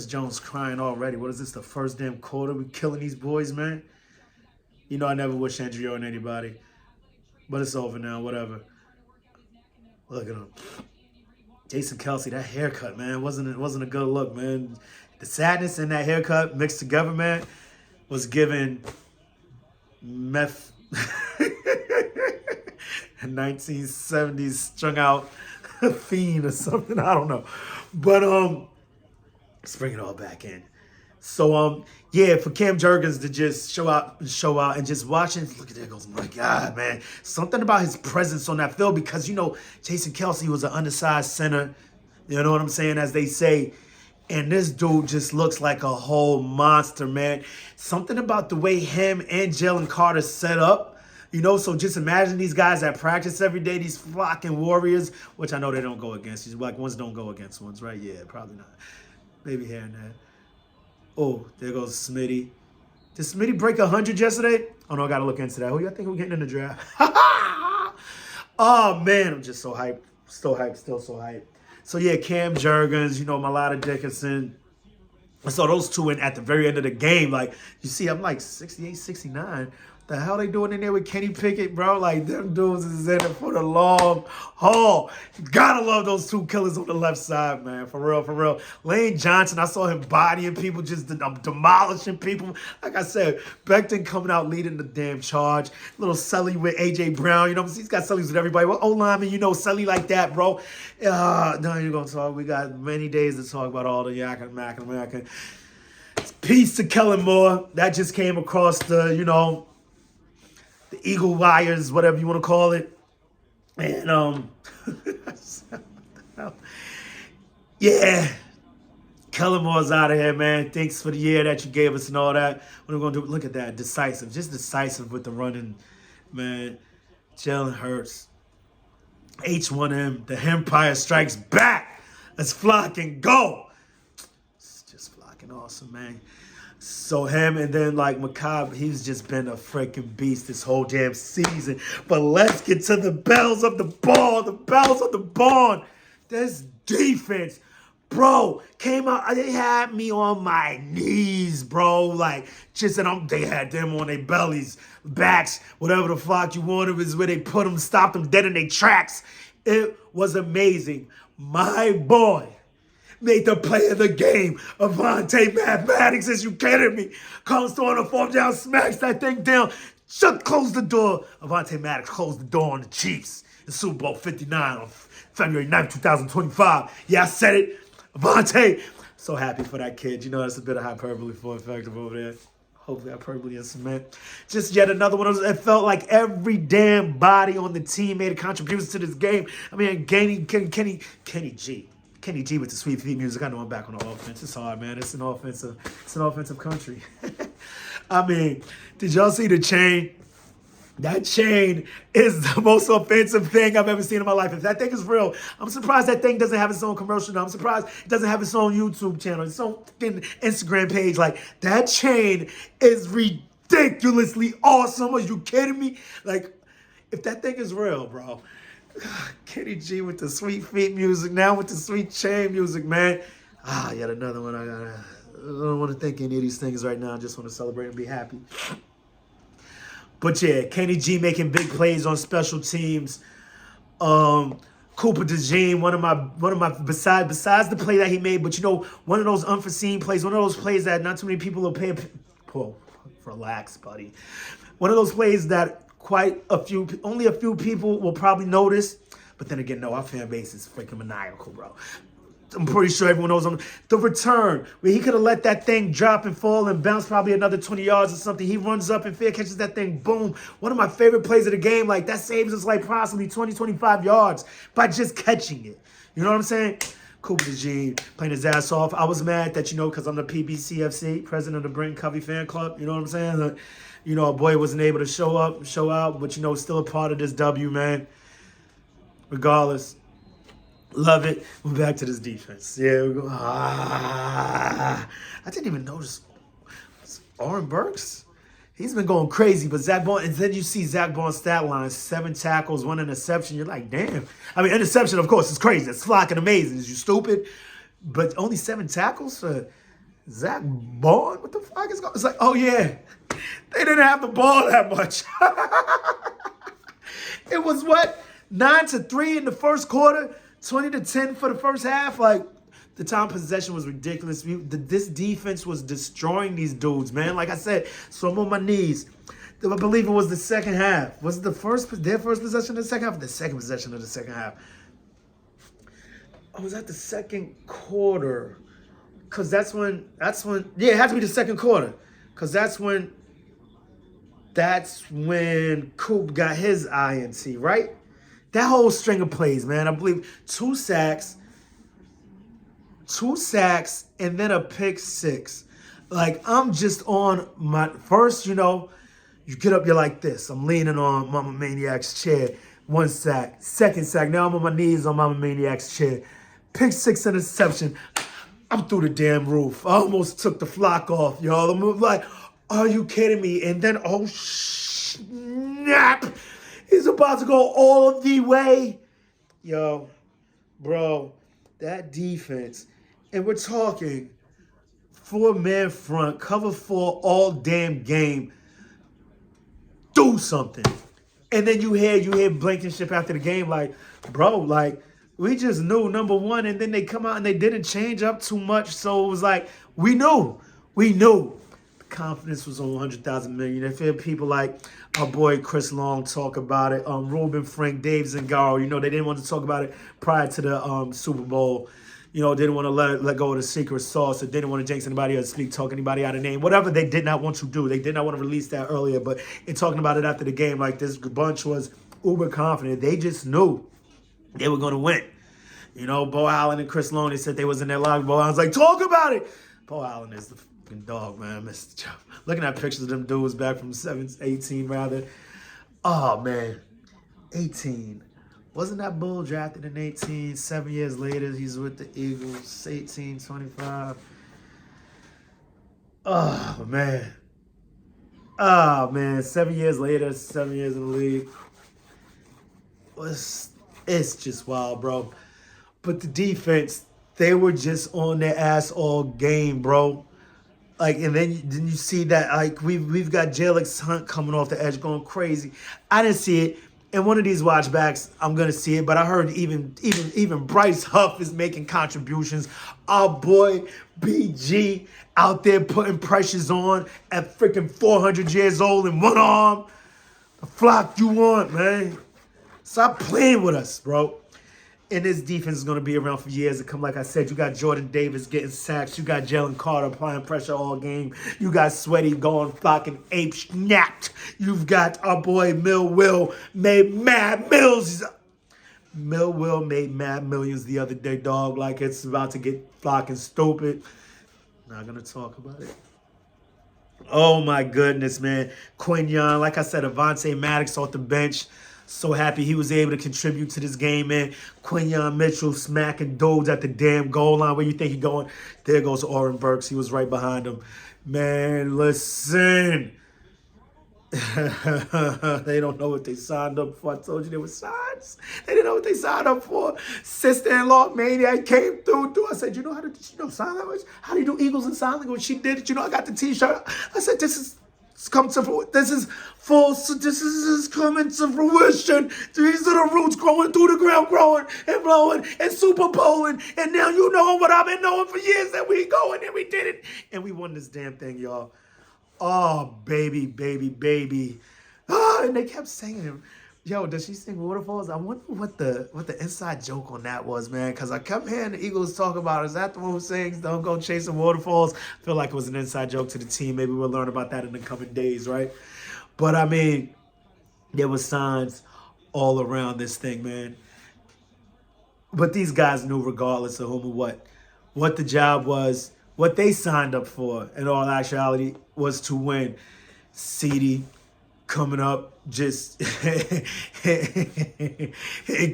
Jones crying already. What is this, the first damn quarter? We killing these boys, man. I never wish injury on anybody. But it's over now, whatever. Look at him. Jason Kelce, that haircut, man, wasn't a good look, man. The sadness in that haircut mixed together, man, was giving meth. 1970s strung out fiend or something. I don't know. But let's bring it all back in. So yeah, for Cam Jurgens to just show out and just watching, look at that, goes, my God, man. Something about his presence on that field, because Jason Kelce was an undersized center, you know what I'm saying, as they say. And this dude just looks like a whole monster, man. Something about the way him and Jalen Carter set up. So just imagine these guys at practice every day, these flocking warriors, which I know they don't go against. These black ones don't go against ones, right? Yeah, probably not. Maybe here and there. Oh, there goes Smitty. Did Smitty break 100 yesterday? Oh, no, I got to look into that. Who y'all think we're getting in the draft? Oh, man, I'm just so hyped. Still so hyped. So, yeah, Cam Jurgens, Malata Dickinson. I saw those two in at the very end of the game. Like, you see, I'm like 68, 69. The hell they doing in there with Kenny Pickett, bro? Like, them dudes is in it for the long haul. You gotta love those two killers on the left side, man. For real. Lane Johnson, I saw him bodying people, just demolishing people. Like I said, Becton coming out leading the damn charge. Little Sully with AJ Brown. He's got Sullys with everybody. Well, O-lineman, Sully like that, bro. No, you're gonna talk. We got many days to talk about all the yakking, macking. Peace to Kellen Moore. That just came across the, the Eagle Wires, whatever you want to call it. And, yeah, Kellen Moore's out of here, man. Thanks for the year that you gave us and all that. What are we going to do? Look at that. Decisive. Just decisive with the running, man. Jalen Hurts. H1M. The Empire strikes back. Let's flock and go. It's just flocking awesome, man. So him and then like Macabre, he's just been a freaking beast this whole damn season. But let's get to the bells of the ball. The bells of the barn. This defense. Bro, came out, they had me on my knees, bro. Like, just and they had them on their bellies, backs, whatever the fuck you wanted was where they put them, stopped them dead in their tracks. It was amazing. My boy made the play of the game. Avante Mathematics, is you kidding me? Comes on the fourth down, smacks that thing down. Close the door. Avante Maddox closed the door on the Chiefs in Super Bowl 59 on February 9th, 2025. Yeah, I said it. Avante, so happy for that kid. You know, that's a bit of hyperbole for effective over there. Hopefully hyperbole is cement. Just yet another one of those. It felt like every damn body on the team made a contribution to this game. I mean, Kenny G with the sweet feet music. I know I'm back on the offense. It's hard, man. It's an offensive country. I mean, did y'all see the chain? That chain is the most offensive thing I've ever seen in my life. If that thing is real, I'm surprised that thing doesn't have its own commercial now. I'm surprised it doesn't have its own YouTube channel, its own Instagram page. Like, that chain is ridiculously awesome. Are you kidding me? Like, if that thing is real, bro. Kenny G with the sweet feet music, now with the sweet chain music, man. Yet another one. I don't want to think any of these things right now. I just want to celebrate and be happy. But yeah, Kenny G making big plays on special teams. Cooper DeJean, one of my besides the play that he made, but you know, one of those unforeseen plays, one of those plays that not too many people will pay. Whoa, relax, buddy. One of those plays that only a few people will probably notice. But then again, no, our fan base is freaking maniacal, bro. I'm pretty sure everyone knows the return where he could have let that thing drop and fall and bounce probably another 20 yards or something. He runs up and fair catches that thing. Boom. One of my favorite plays of the game. Like, that saves us like possibly 20, 25 yards by just catching it. You know what I'm saying? Cooper DeJean playing his ass off. I was mad that, because I'm the PBCFC, president of the Brent Covey fan club. You know what I'm saying? Like, our boy wasn't able to show out, but, still a part of this W, man. Regardless. Love it. We're back to this defense. Yeah, we go. I didn't even notice Oren Burks. He's been going crazy, but Zach Bond, and then you see Zach Bond's stat line, 7 tackles, 1 interception. You're like, damn. I mean, interception, of course, is crazy. It's flocking amazing. Is you stupid? But only 7 tackles for Zach Bond? What the fuck is going on? It's like, oh, yeah. They didn't have the ball that much. It was what? 9-3 in the first quarter? 20-10 for the first half. Like, the time possession was ridiculous. This defense was destroying these dudes, man. Like I said, so I'm on my knees. I believe it was the second half. Was it their first possession of the second half? The second possession of the second half. Oh, was that the second quarter? Because that's when, yeah, it had to be the second quarter. Because that's when Coop got his INT, right? That whole string of plays, man. I believe 2 sacks, and then a pick 6. Like, I'm just on my first, you get up, you're like this. I'm leaning on Mama Maniac's chair. 1 sack, 2nd sack. Now I'm on my knees on Mama Maniac's chair. Pick 6 interception. I'm through the damn roof. I almost took the flock off, y'all. I'm like, are you kidding me? And then, oh, snap. He's about to go all the way. Yo, bro, that defense. And we're talking 4-man front, cover 4 all damn game. Do something. And then you hear Blankenship after the game like, bro, like, we just knew, number one, and then they come out and they didn't change up too much. So it was like, we knew. The confidence was on 100,000 million. If people like our boy Chris Long talk about it, Ruben, Frank, Dave Zingaro, they didn't want to talk about it prior to the Super Bowl. They didn't want to let go of the secret sauce. Or didn't want to jinx anybody or talk anybody out of name. Whatever they did not want to do. They did not want to release that earlier. But in talking about it after the game, like, this bunch was uber confident. They just knew they were going to win. You know, Bo Allen and Chris Long, they said they was in their locker. Bo Allen's like, talk about it. Bo Allen is the fucking dog, man. Mr. Joe. Looking at pictures of them dudes back from 18, rather. Oh, man. 18. Wasn't that Bull drafted in 18? 7 years later, he's with the Eagles. 18, 25. Oh, man. Oh, man. 7 years later, 7 years in the league. It's just wild, bro. But the defense, they were just on their ass all game, bro. Like, and then you see that, like, we've got Jalen Hunt coming off the edge going crazy. I didn't see it. In one of these watchbacks, I'm gonna see it, but I heard even Bryce Huff is making contributions. Our boy BG out there putting pressures on at freaking 400 years old in one arm. The flock you want, man. Stop playing with us, bro. And this defense is going to be around for years to come. Like I said, you got Jordan Davis getting sacks. You got Jalen Carter applying pressure all game. You got Sweaty going fucking ape snapped. You've got our boy Mill Will made mad millions. Mill Will made mad millions the other day, dog. Like it's about to get fucking stupid. Not going to talk about it. Oh, my goodness, man. Quinyon, like I said, Avonte Maddox off the bench. So happy he was able to contribute to this game, man. Quinyon Mitchell smacking dudes at the damn goal line. Where you think he going? There goes Oren Burks. He was right behind him. Man, listen. They don't know what they signed up for. I told you they were signs. They didn't know what they signed up for. Sister-in-law maniac came through. I said, you know how to sign language? How do you do Eagles in sign language? She did it. You know, I got the T-shirt. I said, this is coming to fruition. These are the roots growing through the ground, growing and blowing and Super Bowling. And now you know what I've been knowing for years, that we going and we did it. And we won this damn thing, y'all. Oh, baby, baby, baby. Oh, and they kept singing, yo, does she sing Waterfalls? I wonder what the inside joke on that was, man, because I kept hearing the Eagles talk about, is that the one who sings Don't Go Chasing Waterfalls? I feel like it was an inside joke to the team. Maybe we'll learn about that in the coming days, right? But, I mean, there were signs all around this thing, man. But these guys knew, regardless of whom or what the job was, what they signed up for, in all actuality, was to win. CD coming up, just hit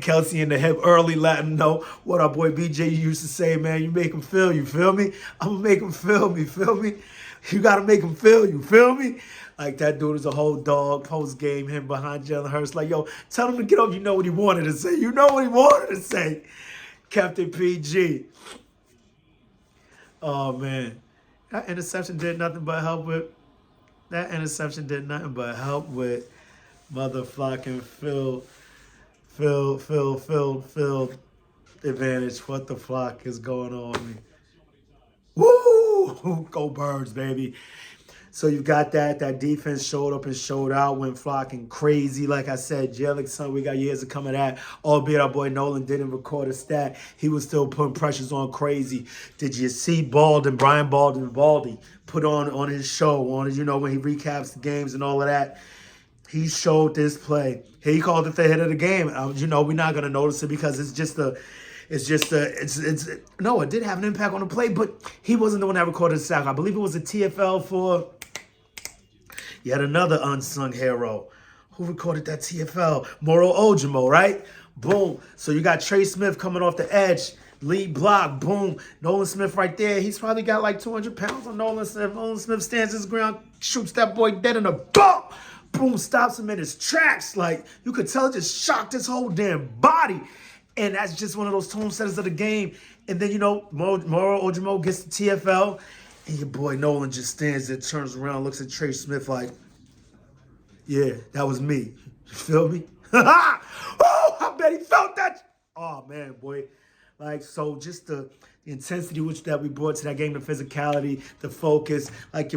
Kelsey in the hip early, letting him know what our boy BJ used to say, man. You make him feel, you feel me? I'm going to make him feel me, feel me? You got to make him feel, you feel me? Like, that dude is a whole dog. Post-game, him behind Jalen Hurts. Like, yo, tell him to get up. You know what he wanted to say. You know what he wanted to say. Captain PG. Oh, man. That interception did nothing but help with. That interception did nothing but help with motherfucking Phil advantage. What the fuck is going on? Woo! Go Birds, baby. So you got that. That defense showed up and showed out, went flocking crazy. Like I said, Jalen Hunt, we got years to come of that. Albeit our boy Nolan didn't record a stat. He was still putting pressures on crazy. Did you see Brian Baldy put on his show, on his, you know, when he recaps the games and all of that? He showed this play. He called it the hit of the game. You know, we're not going to notice it because it did have an impact on the play, but he wasn't the one that recorded the sack. I believe it was a TFL for yet another unsung hero. Who recorded that TFL? Moro Ojimo, right? Boom. So you got Trey Smith coming off the edge. Lead block. Boom. Nolan Smith right there. He's probably got like 200 pounds on Nolan Smith. Nolan Smith stands his ground, shoots that boy dead in a boom. Boom. Stops him in his tracks. Like, you could tell it just shocked his whole damn body. And that's just one of those tone setters of the game. And then, you know, Moro Ojimo gets the TFL. And your boy Nolan just stands there, turns around, looks at Trey Smith like, yeah, that was me. You feel me? Oh, I bet he felt that. Oh, man, boy. Like, so just the intensity that we brought to that game, the physicality, the focus, like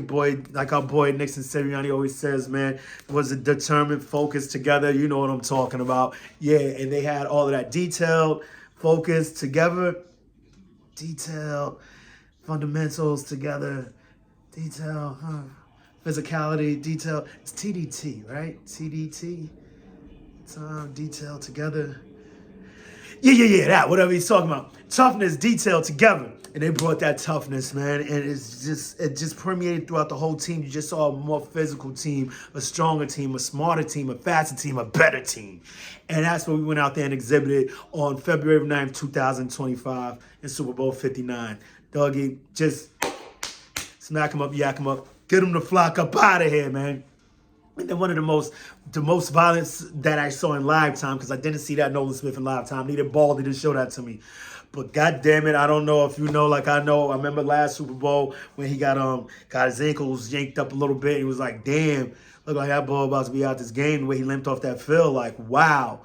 our boy Nixon Sirianni always says, man, it was a determined focus together. You know what I'm talking about. Yeah, and they had all of that detailed focus together. Detail, fundamentals together, detail, physicality, detail. It's TDT, right? TDT. Time, detail together. Yeah, that, whatever he's talking about. Toughness detailed together. And they brought that toughness, man, and it just permeated throughout the whole team. You just saw a more physical team, a stronger team, a smarter team, a faster team, a better team. And that's what we went out there and exhibited on February 9th, 2025 in Super Bowl 59. Dougie, just smack him up, yak him up, get him the flock up out of here, man. And then one of the most violence that I saw in live time, because I didn't see that Nolan Smith in live time. Neither Ball didn't show that to me. But God damn it, I don't know if you know, like I know. I remember last Super Bowl when he got his ankles yanked up a little bit. He was like, damn, look like that ball about to be out this game. The way he limped off that field, like, wow.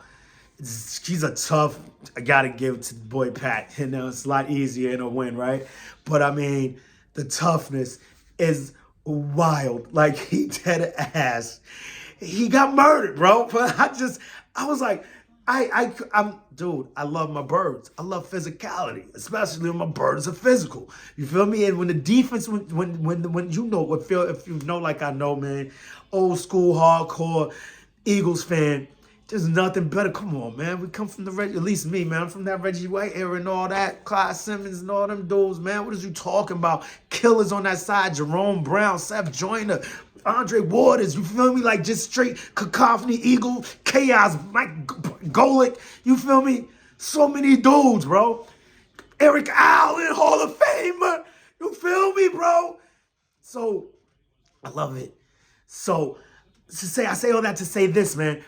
He's a tough. I gotta give it to the boy Pat. You know, it's a lot easier in a win, right? But I mean, the toughness is wild. Like, he dead ass. He got murdered, bro. But I was like, dude, I love my birds. I love physicality, especially when my birds are physical. You feel me? And when the defense, when you know what feel, if you know like I know, man, old school hardcore Eagles fan, there's nothing better. Come on, man. We come from the at least me, man. I'm from that Reggie White era and all that. Clyde Simmons and all them dudes, man. What is you talking about? Killers on that side. Jerome Brown, Seth Joyner, Andre Waters. You feel me? Like just straight cacophony, Eagle, chaos, Mike Golick. You feel me? So many dudes, bro. Eric Allen, Hall of Famer. You feel me, bro? So I love it. So I say all that to say this, man.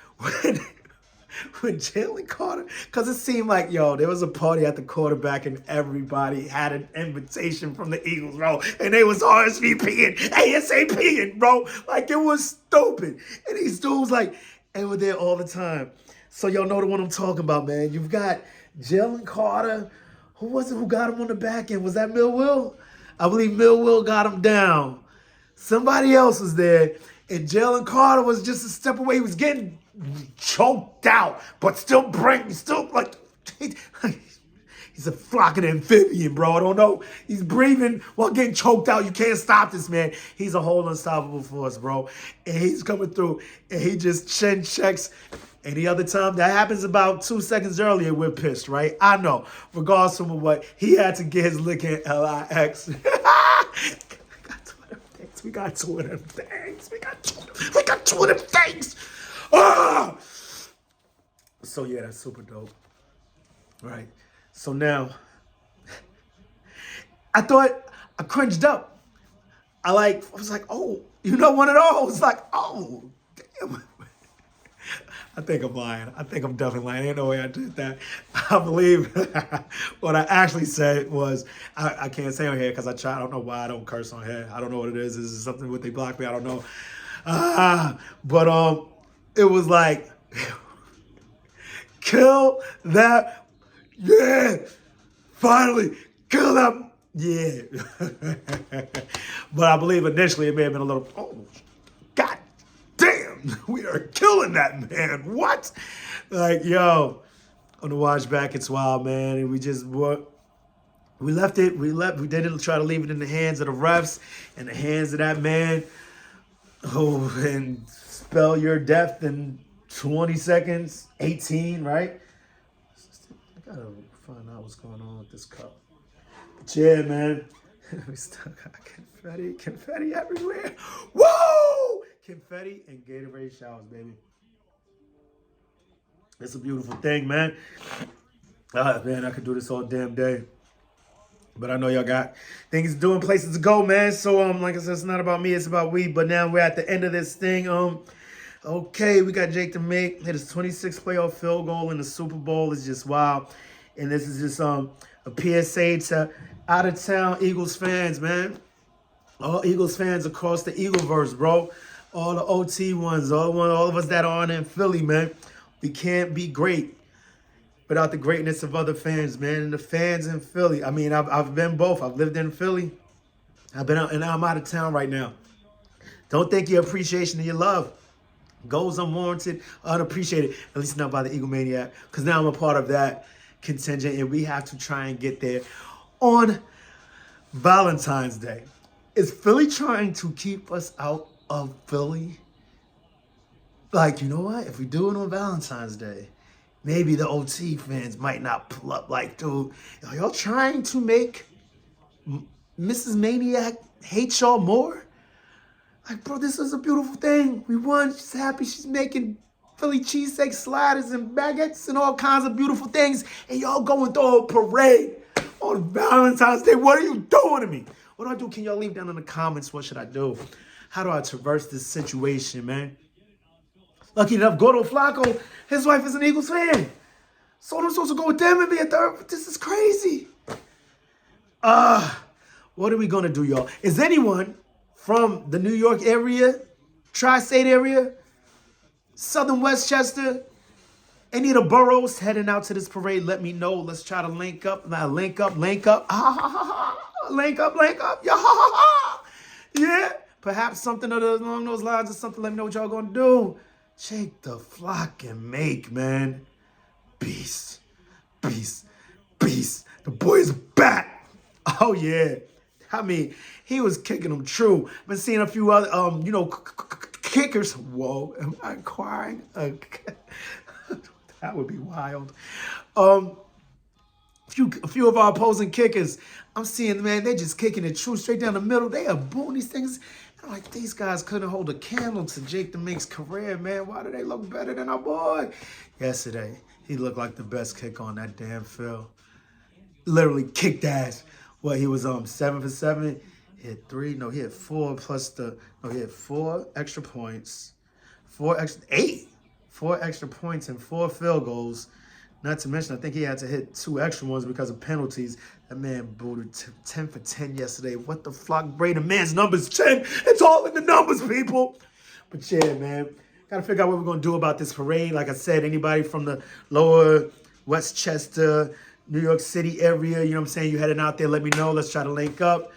When Jalen Carter, because it seemed like, yo, there was a party at the quarterback and everybody had an invitation from the Eagles, bro. And they was RSVPing, ASAPing, bro. Like, it was stupid. And these dudes, like, they were there all the time. So y'all know the one I'm talking about, man. You've got Jalen Carter. Who was it who got him on the back end? Was that Will? I believe Will got him down. Somebody else was there. And Jalen Carter was just a step away. He was getting choked out, but still like, he's a flocking amphibian, bro. I don't know. He's breathing while getting choked out. You can't stop this, man. He's a whole unstoppable force, bro. And he's coming through, and he just chin checks. Any other time that happens about 2 seconds earlier, we're pissed, right? I know. Regardless from what, he had to get his lick in LIX. We got two of them things. We got two of them things. Ah! So yeah, that's super dope. Right. So now, I cringed up. I was like, oh, you know, one of those. Like, oh, damn. I think I'm lying. I think I'm definitely lying. Ain't no way I did that. I believe what I actually said was, I can't say on here because I don't know why I don't curse on here. I don't know what it is. Is it something what they block me? I don't know. But it was like, kill that. Yeah. Finally, kill that. Yeah. But I believe initially it may have been a little, oh, God damn, we are killing that man. What? Like, yo, on the watch back, it's wild, man. And we left it. We didn't try to leave it in the hands of the refs and the hands of that man. Oh, and spell your death in 20 seconds, 18, right? I gotta find out what's going on with this cup. But yeah, man. We still got confetti everywhere. Whoa! Confetti and Gatorade showers, baby. It's a beautiful thing, man. Man, I could do this all damn day. But I know y'all got things to do and places to go, man. So, like I said, it's not about me, it's about we. But now we're at the end of this thing. Okay, we got Jake to make hit his 26th playoff field goal in the Super Bowl. It's just wild. And this is just a PSA to out-of-town Eagles fans, man. All Eagles fans across the Eagleverse, bro. All the OT ones, all of us that aren't in Philly, man. We can't be great without the greatness of other fans, man. And the fans in Philly. I mean, I've been both. I've lived in Philly. I've been out, and I'm out of town right now. Don't think your appreciation and your love goes unwarranted, unappreciated, at least not by the Eagle Maniac, because now I'm a part of that contingent, and we have to try and get there on Valentine's Day. Is Philly trying to keep us out of Philly? Like, you know what? If we do it on Valentine's Day, maybe the OT fans might not pull up like, dude, are y'all trying to make Mrs. Maniac hate y'all more? Like, bro, this is a beautiful thing. We won. She's happy. She's making Philly cheesesteak sliders and baguettes and all kinds of beautiful things. And y'all going through a parade on Valentine's Day. What are you doing to me? What do I do? Can y'all leave down in the comments? What should I do? How do I traverse this situation, man? Lucky enough, Gordo Flacco, his wife is an Eagles fan. So I'm supposed to go with them and be a third. This is crazy. What are we going to do, y'all? Is anyone from the New York area, tri-state area, Southern Westchester, any of the boroughs heading out to this parade? Let me know. Let's try to link up. Link up. Link up. Yeah. Perhaps something along those lines or something. Let me know what y'all going to do. Jake the Flock and Make, man. Beast. Beast. Beast. The boy's back. Oh, yeah. I mean, he was kicking them true. Been seeing a few other, kickers. Whoa, am I crying? That would be wild. A few of our opposing kickers, I'm seeing, man, they're just kicking it true straight down the middle. They are booing these things. I'm like, these guys couldn't hold a candle to Jake the Make's career, man. Why do they look better than our boy? Yesterday, he looked like the best kicker on that damn field. Literally kicked ass. Well, he was 7 for 7. He had 3. No, he had 4 plus he had 4 extra points. 8. 4 extra points and 4 field goals. Not to mention, I think he had to hit 2 extra ones because of penalties. That man booted 10 for 10 yesterday. What the flock? Brady man's numbers 10. It's all in the numbers, people. But yeah, man. Got to figure out what we're going to do about this parade. Like I said, anybody from the lower Westchester, New York City area, you know what I'm saying? You heading out there, let me know. Let's try to link up.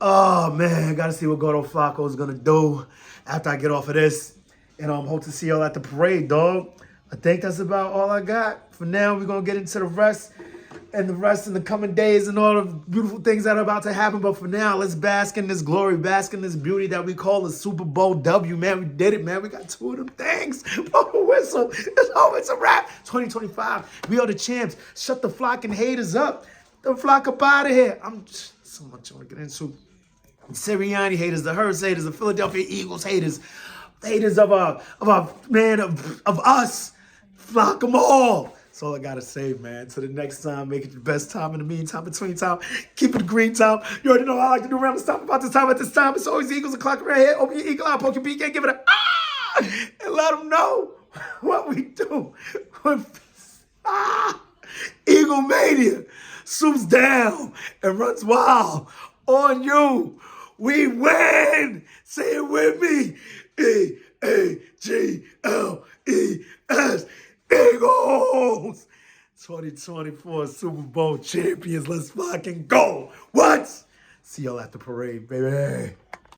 Oh, man. Got to see what Gordo Flacco is going to do after I get off of this. And hope to see y'all at the parade, dog. I think that's about all I got. For now, we're going to get into the rest in the coming days and all the beautiful things that are about to happen. But for now, let's bask in this glory, bask in this beauty that we call a Super Bowl W, man. We did it, man. We got 2 of them things. Blow the whistle. It's a wrap. 2025. We are the champs. Shut the flock and haters up. The flock up out of here. I'm just so much I want to get into. The Sirianni haters, the Hurts haters, the Philadelphia Eagles haters, the haters of us. Flock them all. That's all I got to say, man. Till the next time, make it the best time. In the meantime, between time, keep it the green time. You already know how I like to do around the stop about this time. At this time, it's always the Eagles o'clock right here. Open your eagle eye, poke your beak, and give it a and let them know what we do. Eagle Mania swoops down and runs wild on you. We win. Say it with me. EAGLES. Eagles! 2024 Super Bowl champions. Let's fucking go. What? See y'all at the parade, baby.